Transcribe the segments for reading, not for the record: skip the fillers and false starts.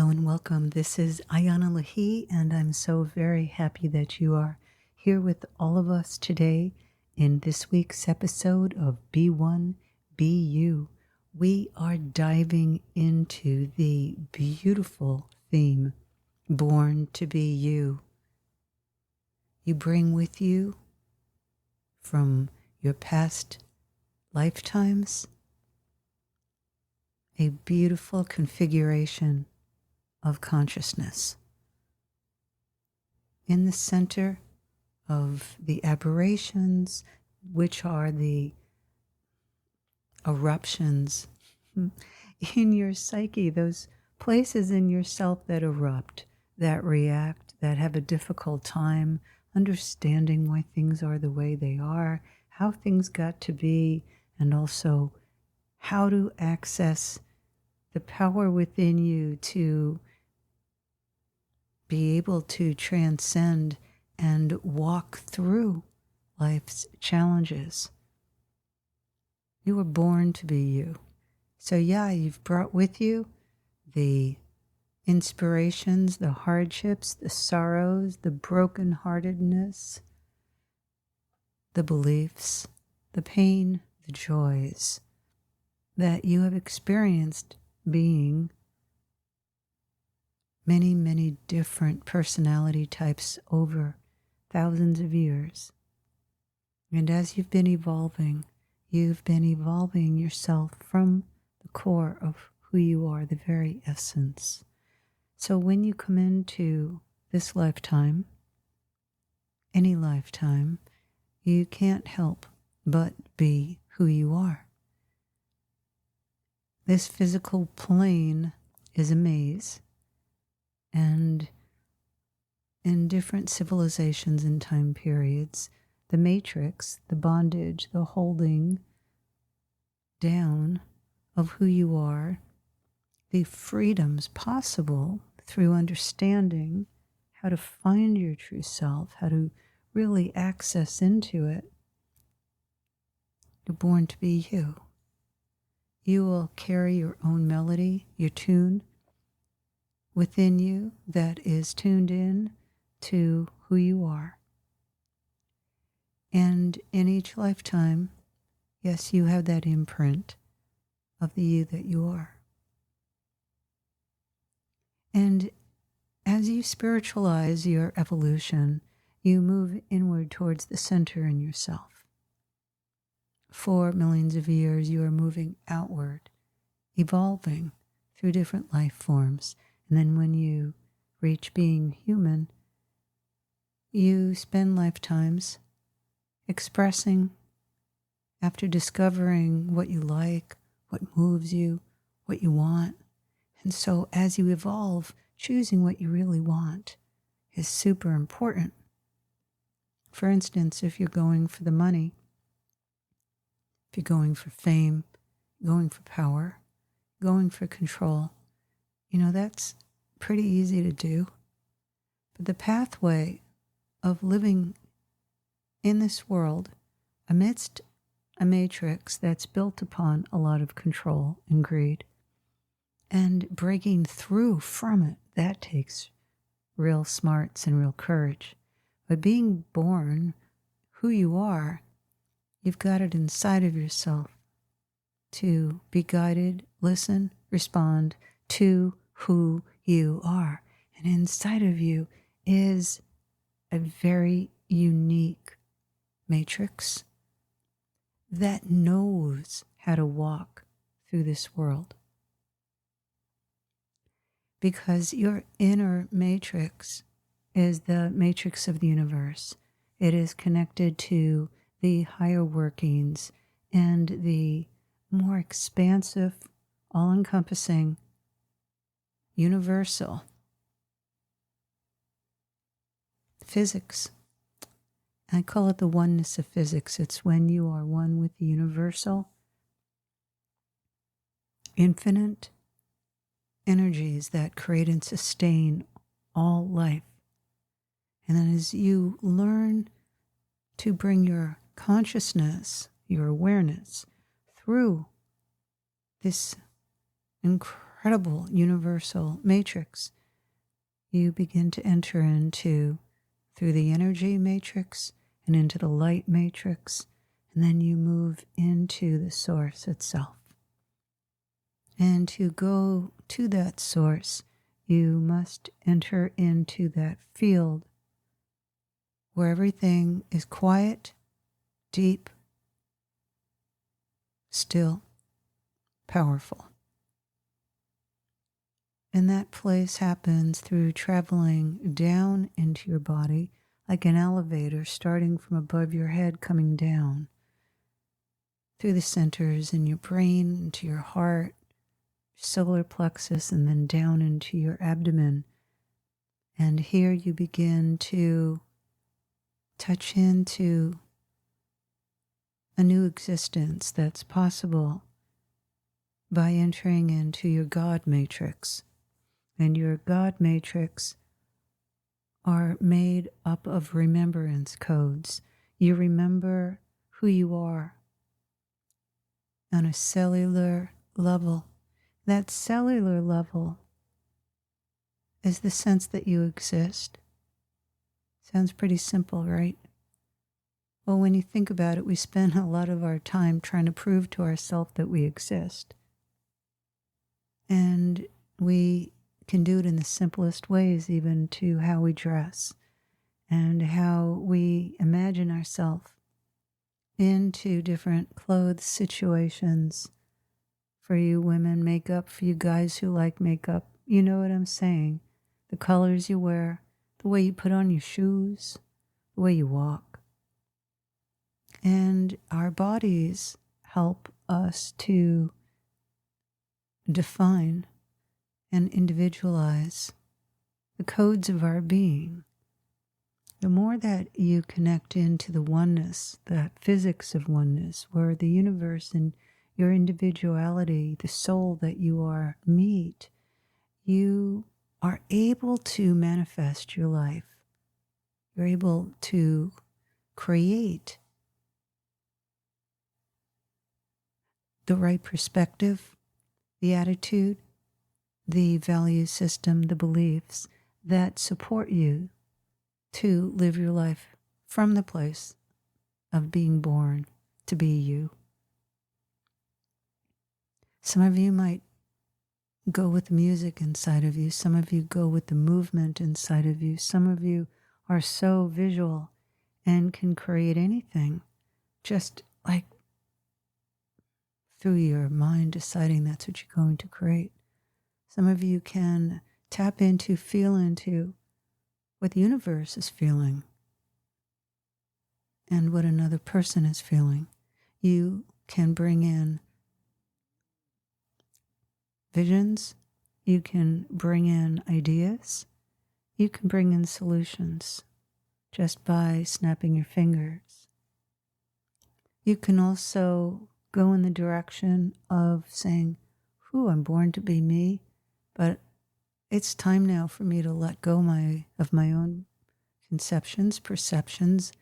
Hello and welcome. This is Ayana Lahi, and I'm so very happy that you are here with all of us today in this week's episode of Be One, Be You. We are diving into the beautiful theme, Born to Be You. You bring with you from your past lifetimes a beautiful configuration of consciousness. In the center of the aberrations, which are the eruptions in your psyche, those places in yourself that erupt, that react, that have a difficult time understanding why things are the way they are, how things got to be, and also how to access the power within you to be able to transcend and walk through life's challenges. You were born to be you. So yeah, you've brought with you the inspirations, the hardships, the sorrows, the brokenheartedness, the beliefs, the pain, the joys that you have experienced being many, many different personality types over thousands of years. And as you've been evolving yourself from the core of who you are, the very essence. So when you come into this lifetime, any lifetime, you can't help but be who you are. This physical plane is a maze. And in different civilizations and time periods, the matrix, the bondage, the holding down of who you are, the freedoms possible through understanding how to find your true self, how to really access into it. You're born to be you. You will carry your own melody, your tune, within you that is tuned in to who you are. And in each lifetime, yes, you have that imprint of the you that you are. And as you spiritualize your evolution, you move inward towards the center in yourself. For millions of years, you are moving outward, evolving through different life forms. And then when you reach being human, you spend lifetimes expressing after discovering what you like, what moves you, what you want. And so as you evolve, choosing what you really want is super important. For instance, if you're going for the money, if you're going for fame, going for power, going for control, that's pretty easy to do. But the pathway of living in this world amidst a matrix that's built upon a lot of control and greed and breaking through from it, that takes real smarts and real courage. But being born who you are, you've got it inside of yourself to be guided, listen, respond to who you are. And inside of you is a very unique matrix that knows how to walk through this world. Because your inner matrix is the matrix of the universe. It is connected to the higher workings and the more expansive, all-encompassing, universal physics. I call it the oneness of physics. It's when you are one with the universal, infinite energies that create and sustain all life. And then as you learn to bring your consciousness, your awareness through this incredible universal matrix. You begin to enter into through the energy matrix and into the light matrix, and then you move into the source itself. And to go to that source, you must enter into that field where everything is quiet, deep, still, powerful. And that place happens through traveling down into your body like an elevator, starting from above your head, coming down through the centers in your brain, into your heart, solar plexus, and then down into your abdomen. And here you begin to touch into a new existence that's possible by entering into your God matrix. And your God matrix are made up of remembrance codes. You remember who you are on a cellular level. That cellular level is the sense that you exist. Sounds pretty simple, right? Well, when you think about it, we spend a lot of our time trying to prove to ourselves that we exist. And we can do it in the simplest ways, even to how we dress and how we imagine ourselves into different clothes situations. For you women, makeup. For you guys who like makeup, you know what I'm saying. The colors you wear, the way you put on your shoes, the way you walk. And our bodies help us to define and individualize the codes of our being. The more that you connect into the oneness, the physics of oneness, where the universe and your individuality, the soul that you are, meet, you are able to manifest your life. You're able to create the right perspective, the attitude, the value system, the beliefs that support you to live your life from the place of being born to be you. Some of you might go with the music inside of you. Some of you go with the movement inside of you. Some of you are so visual and can create anything just like through your mind deciding that's what you're going to create. Some of you can tap into, feel into what the universe is feeling and what another person is feeling. You can bring in visions. You can bring in ideas. You can bring in solutions just by snapping your fingers. You can also go in the direction of saying, I'm born to be me, but it's time now for me to let go of my own conceptions, perceptions,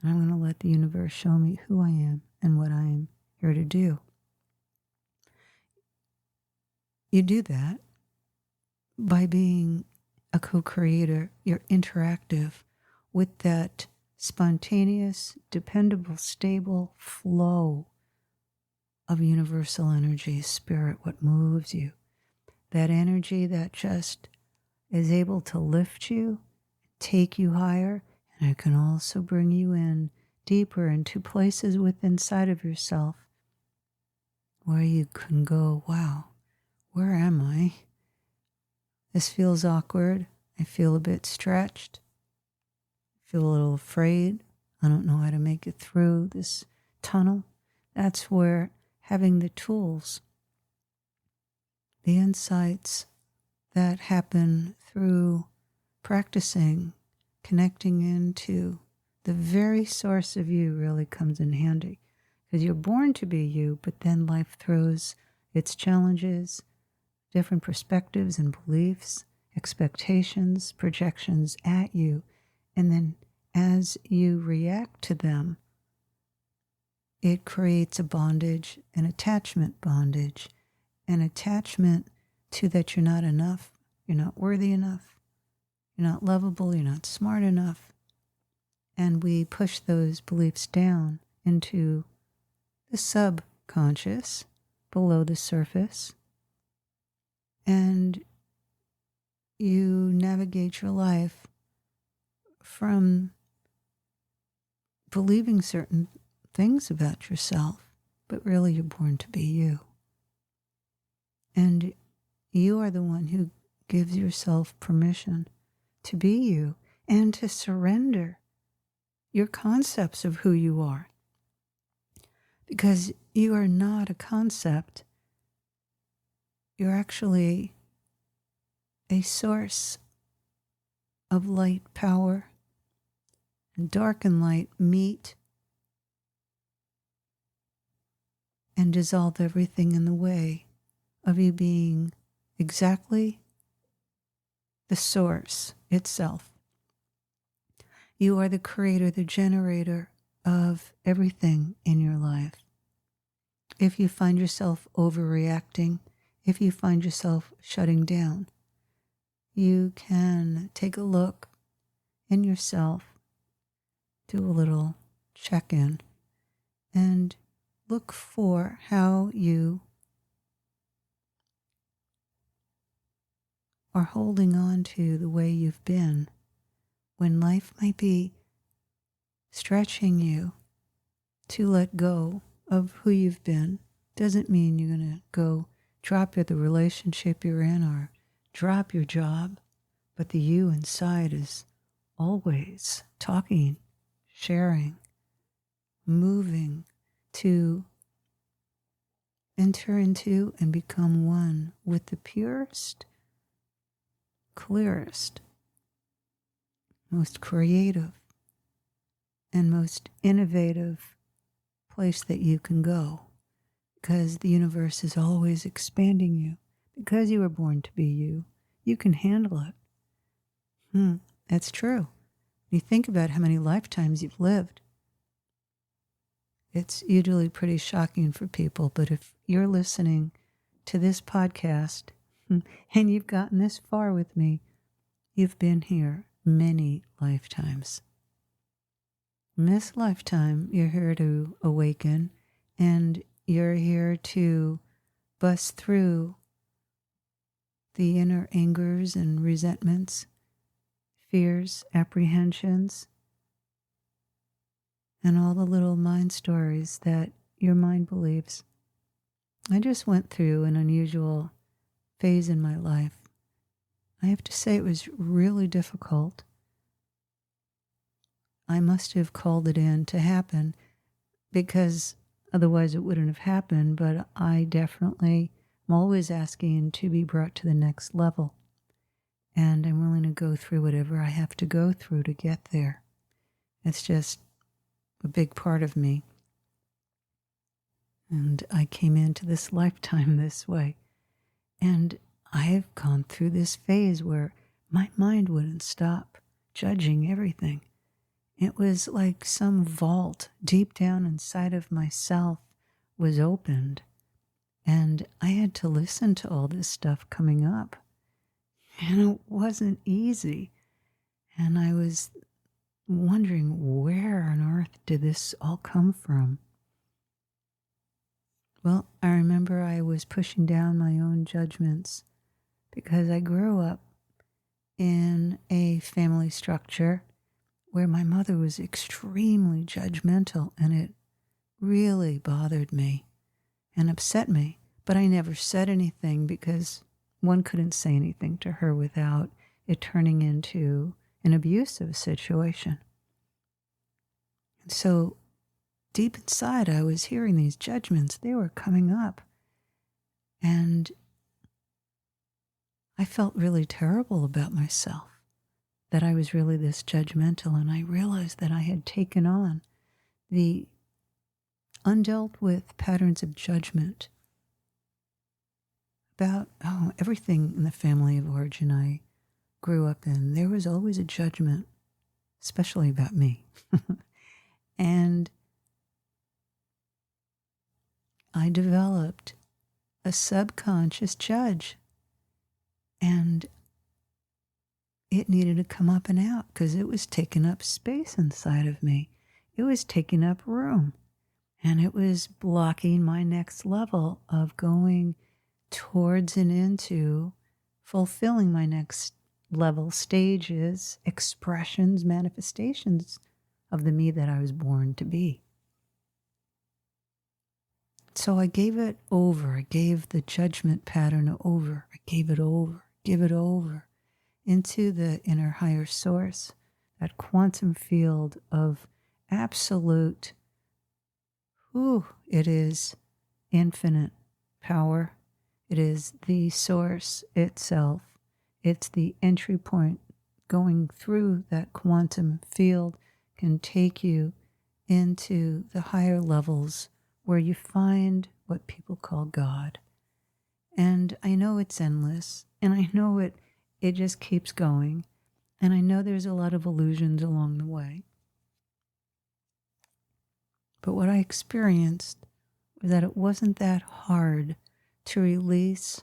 and I'm going to let the universe show me who I am and what I am here to do. You do that by being a co-creator. You're interactive with that spontaneous, dependable, stable flow of universal energy, spirit, what moves you. That energy that just is able to lift you, take you higher, and it can also bring you in deeper into places within inside of yourself where you can go, wow, where am I? This feels awkward. I feel a bit stretched. I feel a little afraid. I don't know how to make it through this tunnel. That's where having the tools, the insights that happen through practicing, connecting into the very source of you really comes in handy. Because you're born to be you, but then life throws its challenges, different perspectives and beliefs, expectations, projections at you. And then as you react to them, it creates a bondage, an attachment bondage. And attachment to that you're not enough, you're not worthy enough, you're not lovable, you're not smart enough. And we push those beliefs down into the subconscious, below the surface. And you navigate your life from believing certain things about yourself, but really you're born to be you. And you are the one who gives yourself permission to be you and to surrender your concepts of who you are. Because you are not a concept. You're actually a source of light, power, and dark and light meet and dissolve everything in the way of you being exactly the source itself. You are the creator, the generator of everything in your life. If you find yourself overreacting, if you find yourself shutting down, you can take a look in yourself, do a little check-in, and look for how you are holding on to the way you've been when life might be stretching you to let go of who you've been. Doesn't mean you're going to go drop the relationship you're in or drop your job, but the you inside is always talking, sharing, moving to enter into and become one with the purest, clearest, most creative, and most innovative place that you can go, because the universe is always expanding you. Because you were born to be you, you can handle it. That's true. You think about how many lifetimes you've lived. It's usually pretty shocking for people, but if you're listening to this podcast and you've gotten this far with me, you've been here many lifetimes. In this lifetime, you're here to awaken, and you're here to bust through the inner angers and resentments, fears, apprehensions, and all the little mind stories that your mind believes. I just went through an unusual phase in my life. I have to say it was really difficult. I must have called it in to happen, because otherwise it wouldn't have happened, but I definitely am always asking to be brought to the next level. And I'm willing to go through whatever I have to go through to get there. It's just a big part of me. And I came into this lifetime this way. And I have gone through this phase where my mind wouldn't stop judging everything. It was like some vault deep down inside of myself was opened. And I had to listen to all this stuff coming up. And it wasn't easy. And I was wondering, where on earth did this all come from? Well, I remember I was pushing down my own judgments because I grew up in a family structure where my mother was extremely judgmental, and it really bothered me and upset me. But I never said anything because one couldn't say anything to her without it turning into an abusive situation. And so deep inside, I was hearing these judgments. They were coming up. And I felt really terrible about myself, that I was really this judgmental. And I realized that I had taken on the undealt with patterns of judgment about everything in the family of origin I grew up in. There was always a judgment, especially about me. And I developed a subconscious judge And it needed to come up and out because it was taking up space inside of me. It was taking up room. And it was blocking my next level of going towards and into fulfilling my next level stages, expressions, manifestations of the me that I was born to be. So I gave it over. I gave the judgment pattern over. I gave it over, give it over into the inner higher source, that quantum field of absolute, it is infinite power. It is the source itself. It's the entry point. Going through that quantum field can take you into the higher levels where you find what people call God. And I know it's endless, and I know it just keeps going, and I know there's a lot of illusions along the way. But what I experienced was that it wasn't that hard to release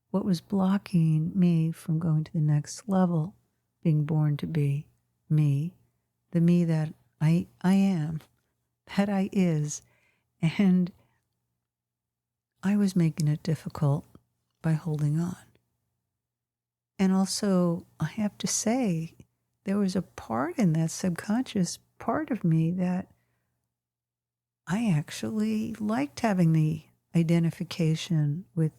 what was blocking me from going to the next level, being born to be me, the me that I am, that I is. And I was making it difficult by holding on. And also, I have to say, there was a part in that subconscious part of me that I actually liked having the identification with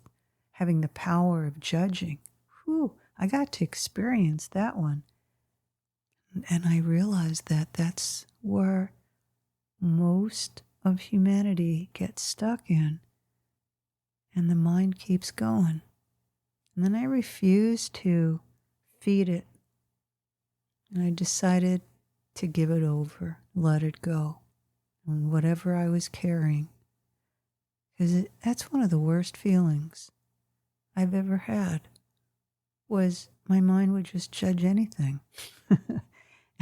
having the power of judging. I got to experience that one. And I realized that that's where most of humanity gets stuck in. And the mind keeps going. And then I refused to feed it. And I decided to give it over, let it go. And whatever I was carrying. Because that's one of the worst feelings I've ever had, was my mind would just judge anything.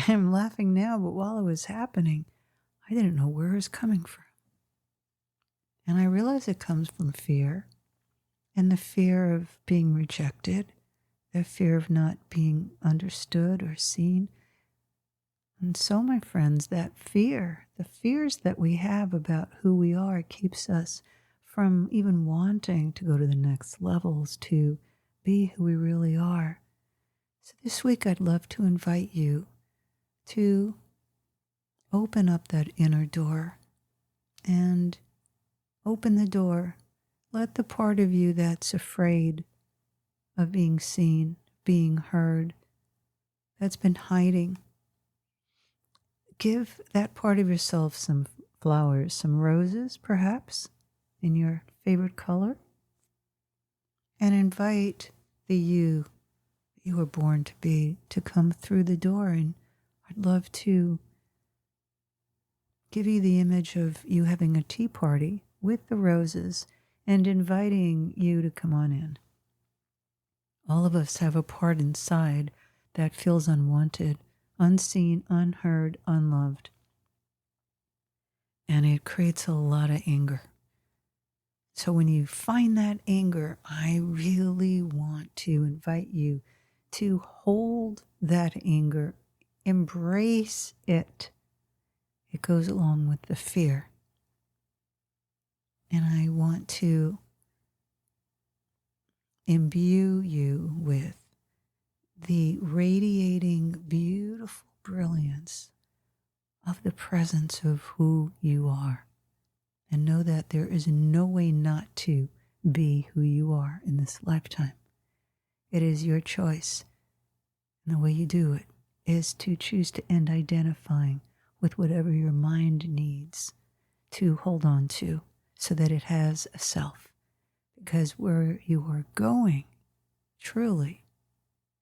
I'm laughing now, but while it was happening, I didn't know where it was coming from. And I realized it comes from fear, and the fear of being rejected, the fear of not being understood or seen. And so, my friends, that fear, the fears that we have about who we are, keeps us from even wanting to go to the next levels, to be who we really are. So this week, I'd love to invite you to open up that inner door and open the door. Let the part of you that's afraid of being seen, being heard, that's been hiding, give that part of yourself some flowers, some roses perhaps, in your favorite color, and invite the you were born to be to come through the door. And I'd love to give you the image of you having a tea party with the roses and inviting you to come on in. All of us have a part inside that feels unwanted, unseen, unheard, unloved. And it creates a lot of anger. So when you find that anger, I really want to invite you to hold that anger, embrace it. It goes along with the fear. And I want to imbue you with the radiating, beautiful brilliance of the presence of who you are. And know that there is no way not to be who you are in this lifetime. It is your choice. And the way you do it is to choose to end identifying with whatever your mind needs to hold on to so that it has a self. Because where you are going, truly,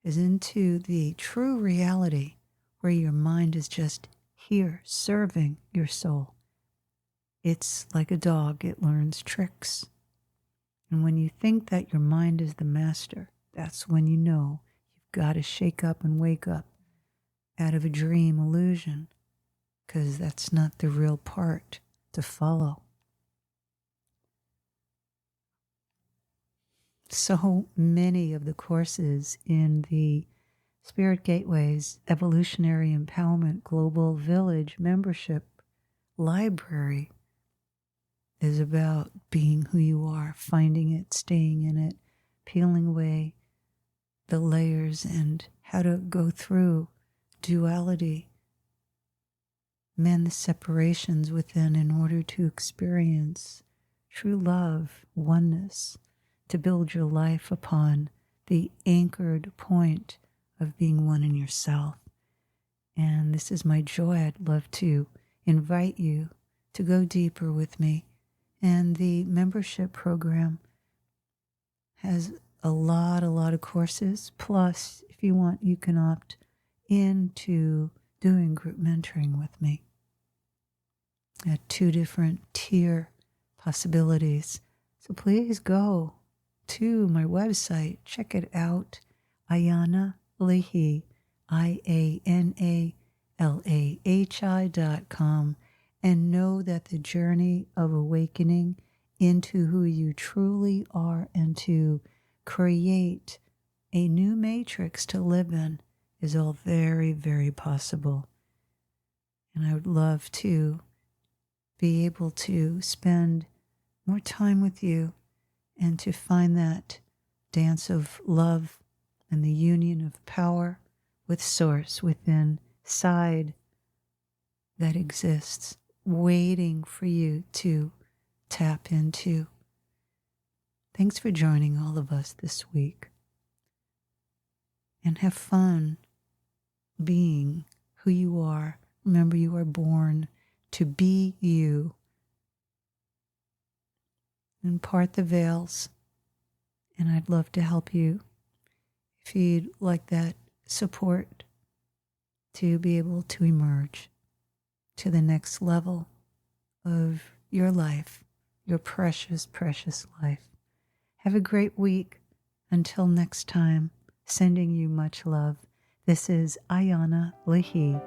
is into the true reality where your mind is just here serving your soul. It's like a dog, it learns tricks. And when you think that your mind is the master, that's when you know you've got to shake up and wake up out of a dream illusion, because that's not the real part to follow. so many of the courses in the Spirit Gateways Evolutionary Empowerment Global Village membership library is about being who you are, finding it, staying in it, peeling away the layers and how to go through duality, mend the separations within in order to experience true love, oneness, to build your life upon the anchored point of being one in yourself. And this is my joy. I'd love to invite you to go deeper with me. And the membership program has a lot of courses. Plus, if you want, you can opt into doing group mentoring with me at 2 different tier possibilities. So please go to my website, check it out, Ayana Lahi, IANALAHI.com, and know that the journey of awakening into who you truly are and to create a new matrix to live in is all very, very possible. And I would love to be able to spend more time with you and to find that dance of love and the union of power with Source within side that exists, waiting for you to tap into. Thanks for joining all of us this week. And have fun being who you are. Remember, you are born to be you. And part the veils. And I'd love to help you if you'd like that support to be able to emerge to the next level of your life, your precious, precious life. Have a great week. Until next time, sending you much love. This is Ayana Lahi.